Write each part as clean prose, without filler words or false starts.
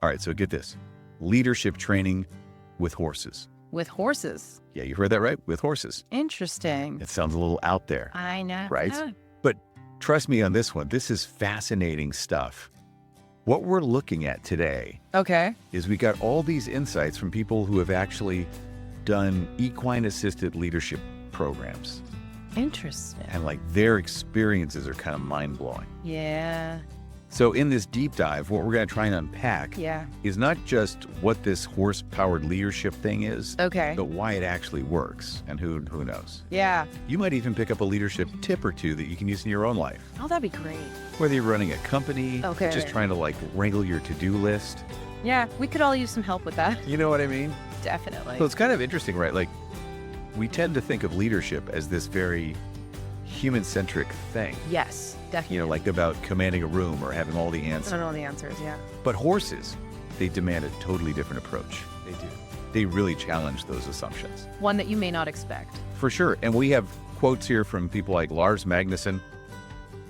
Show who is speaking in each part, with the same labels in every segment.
Speaker 1: All right, so get this. Leadership training with horses.
Speaker 2: With horses.
Speaker 1: Yeah, you heard that right? With horses.
Speaker 2: Interesting.
Speaker 1: It sounds a little out there,
Speaker 2: I know.
Speaker 1: right?
Speaker 2: Yeah.
Speaker 1: But trust me on this one. This is fascinating stuff. What we're looking at today
Speaker 2: Okay.
Speaker 1: is we got all these insights from people who have actually done equine-assisted leadership programs.
Speaker 2: Interesting.
Speaker 1: And like their experiences are kind of mind-blowing.
Speaker 2: Yeah.
Speaker 1: So in this deep dive, what we're going to try and unpack
Speaker 2: Yeah.
Speaker 1: is not just what this horse-powered leadership thing is,
Speaker 2: Okay.
Speaker 1: but why it actually works. And who knows?
Speaker 2: Yeah.
Speaker 1: You might even pick up a leadership tip or two that you can use in your own life.
Speaker 2: Oh, that'd be great.
Speaker 1: Whether you're running a company,
Speaker 2: Okay.
Speaker 1: just trying to like wrangle your to-do list.
Speaker 2: Yeah, we could all use some help with that.
Speaker 1: You know what I mean?
Speaker 2: Definitely.
Speaker 1: So it's kind of interesting, right? Like we tend to think of leadership as this very human-centric thing.
Speaker 2: Yes, definitely.
Speaker 1: You know, like about commanding a room or having all the
Speaker 2: I
Speaker 1: answers.
Speaker 2: don't know the answers, yeah.
Speaker 1: But horses, they demand a totally different approach. They do. They really challenge those assumptions.
Speaker 2: One that you may not expect.
Speaker 1: For sure. And we have quotes here from people like Lars Magnusson,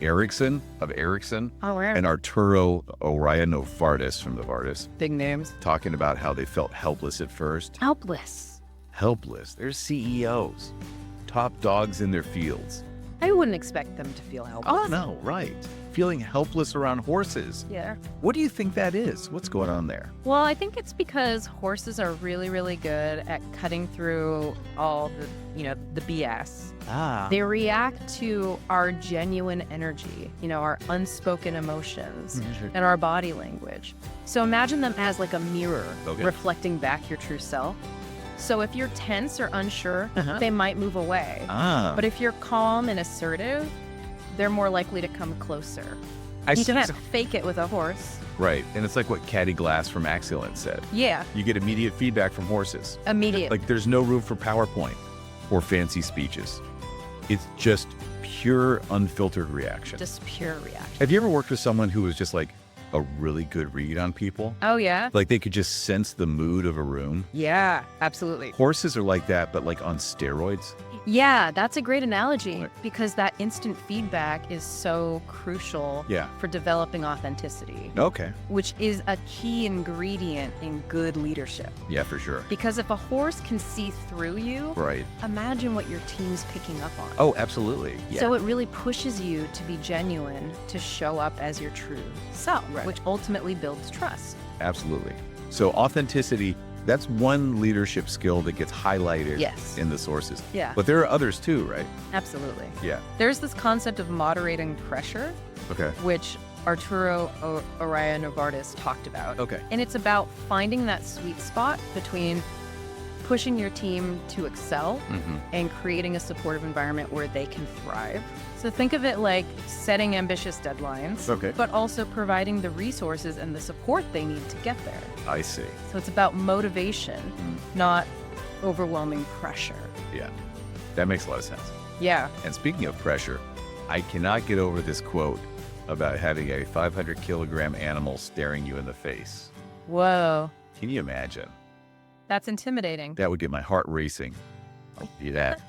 Speaker 1: Ericsson of Ericsson, and Arturo Oriano-Vardis from the Vardis,
Speaker 2: Big names.
Speaker 1: talking about how they felt helpless at first.
Speaker 2: Helpless.
Speaker 1: Helpless. They're CEOs, top dogs in their fields.
Speaker 2: I wouldn't expect them to feel helpless.
Speaker 1: No, right. Feeling helpless around horses.
Speaker 2: Yeah.
Speaker 1: What do you think that is? What's going on there?
Speaker 2: Well, I think it's because horses are really, really good at cutting through all the BS. They react to our genuine energy, our unspoken emotions and our body language. So imagine them as like a mirror reflecting back your true self. So if you're tense or unsure, they might move away. But if you're calm and assertive, they're more likely to come closer. You can't fake it with a horse.
Speaker 1: Right. And it's like what Caddy Glass from Axelent said.
Speaker 2: Yeah,
Speaker 1: You get immediate feedback from horses.
Speaker 2: immediate.
Speaker 1: Like there's no room for PowerPoint or fancy speeches. It's just pure, unfiltered reaction.
Speaker 2: Just pure reaction.
Speaker 1: Have you ever worked with someone who was just like a really good read on people?
Speaker 2: Oh, yeah?
Speaker 1: Like they could just sense the mood of a room?
Speaker 2: Yeah, absolutely.
Speaker 1: Horses are like that, but like on steroids.
Speaker 2: Yeah, that's a great analogy
Speaker 1: Right.
Speaker 2: because that instant feedback is so crucial
Speaker 1: Yeah.
Speaker 2: for developing authenticity,
Speaker 1: Okay.
Speaker 2: which is a key ingredient in good leadership.
Speaker 1: Yeah, for sure.
Speaker 2: Because if a horse can see through you,
Speaker 1: Right.
Speaker 2: imagine what your team's picking up on.
Speaker 1: Oh, absolutely. Yeah.
Speaker 2: So it really pushes you to be genuine, to show up as your true self,
Speaker 1: Right.
Speaker 2: which ultimately builds trust.
Speaker 1: Absolutely. So authenticity, that's one leadership skill that gets highlighted
Speaker 2: Yes.
Speaker 1: in the sources.
Speaker 2: Yeah.
Speaker 1: But there are others too, right?
Speaker 2: Absolutely.
Speaker 1: Yeah.
Speaker 2: There's this concept of moderating pressure,
Speaker 1: Okay.
Speaker 2: which Arturo Oriano-Vardis talked about.
Speaker 1: Okay.
Speaker 2: And it's about finding that sweet spot between pushing your team to excel and creating a supportive environment where they can thrive. So think of it like setting ambitious deadlines,
Speaker 1: Okay.
Speaker 2: but also providing the resources and the support they need to get there.
Speaker 1: I see.
Speaker 2: So it's about motivation, not overwhelming pressure.
Speaker 1: Yeah. That makes a lot of sense.
Speaker 2: Yeah.
Speaker 1: And speaking of pressure, I cannot get over this quote about having a 500-kilogram animal staring you in the face.
Speaker 2: Whoa.
Speaker 1: Can you imagine?
Speaker 2: That's intimidating.
Speaker 1: That would get my heart racing. I'll do that.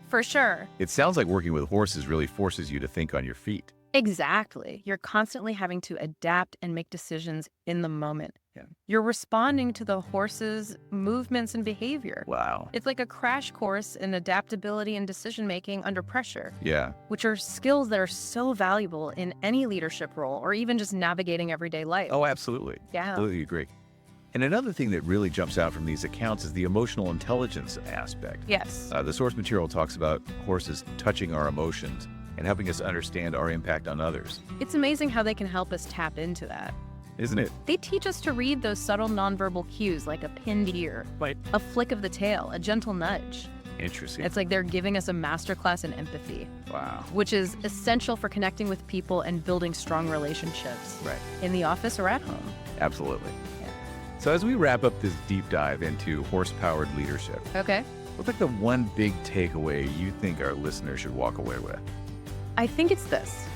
Speaker 2: For sure.
Speaker 1: It sounds like working with horses really forces you to think on your feet.
Speaker 2: Exactly. You're constantly having to adapt and make decisions in the moment.
Speaker 1: Yeah.
Speaker 2: You're responding to the horse's movements and behavior.
Speaker 1: Wow.
Speaker 2: It's like a crash course in adaptability and decision-making under pressure,
Speaker 1: Yeah.
Speaker 2: which are skills that are so valuable in any leadership role or even just navigating everyday life.
Speaker 1: Oh, absolutely.
Speaker 2: Yeah.
Speaker 1: Absolutely agree. And another thing that really jumps out from these accounts is the emotional intelligence aspect.
Speaker 2: Yes.
Speaker 1: The source material talks about horses touching our emotions and helping us understand our impact on others.
Speaker 2: It's amazing how they can help us tap into that.
Speaker 1: Isn't it?
Speaker 2: They teach us to read those subtle nonverbal cues like a pinned ear, a flick of the tail, a gentle nudge.
Speaker 1: Interesting.
Speaker 2: It's like they're giving us a masterclass in empathy,
Speaker 1: Wow.
Speaker 2: which is essential for connecting with people and building strong relationships
Speaker 1: Right.
Speaker 2: in the office or at home.
Speaker 1: Absolutely.
Speaker 2: Yeah.
Speaker 1: So as we wrap up this deep dive into horse-powered leadership,
Speaker 2: Okay.
Speaker 1: what's like the one big takeaway you think our listeners should walk away with?
Speaker 2: I think it's this.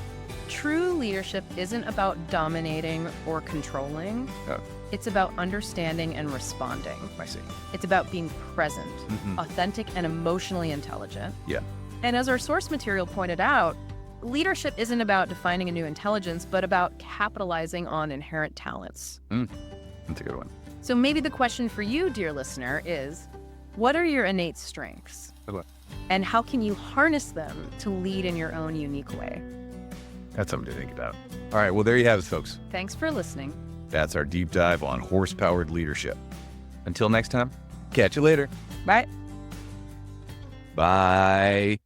Speaker 2: True leadership isn't about dominating or controlling.
Speaker 1: Oh,
Speaker 2: It's about understanding and responding.
Speaker 1: I see.
Speaker 2: It's about being present,
Speaker 1: Mhm.
Speaker 2: authentic, and emotionally intelligent.
Speaker 1: Yeah.
Speaker 2: And as our source material pointed out, leadership isn't about defining a new intelligence, but about capitalizing on inherent talents.
Speaker 1: That's a good one.
Speaker 2: So maybe the question for you, dear listener, is what are your innate strengths?
Speaker 1: Okay.
Speaker 2: And how can you harness them to lead in your own unique way?
Speaker 1: That's something to think about. All right, well, there you have it, folks.
Speaker 2: Thanks for listening.
Speaker 1: That's our deep dive on horse-powered leadership. Until next time, catch you later.
Speaker 2: Bye.
Speaker 1: Bye.